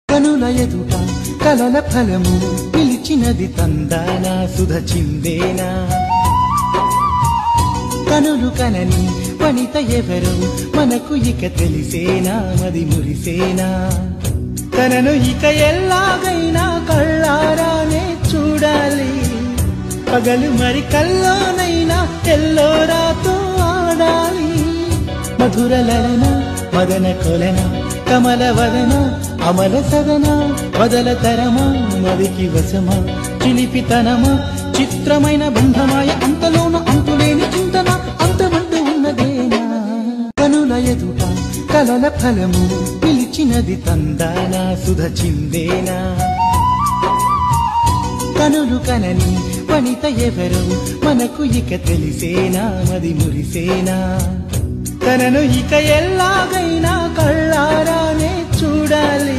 కనుల ఎదుట కలల ఫలము పిలిచినది తందానా సుధ చిందేనా కనులు కనని వనిత ఎవరు మనకు ఇక తెలిసేనా మది మురిసేనా తనను ఇక ఎల్లాగైనా కళ్ళారానే చూడాలి పగలు మరి కల్లోనైనా ఎల్లోరాతో ఆడాలి మధుర లలన మదన కొలన కమల వదన అమల సదన వదల తరమా మదికి వశమా చిలిపితనమా చిత్రమైన బంధమాయ అంతలోన అంతులేని చింతన అంతమంటూ ఉన్నదేనా కనుల ఎదుట కలల ఫలము పిలిచినది తందానా సుధ చిందేనా కనులు కనని వనిత ఎవరు మనకు ఇక తెలిసేనా మది మురిసేనా తనను ఇక ఎల్లాగైనా కళ్ళారానే చూడాలి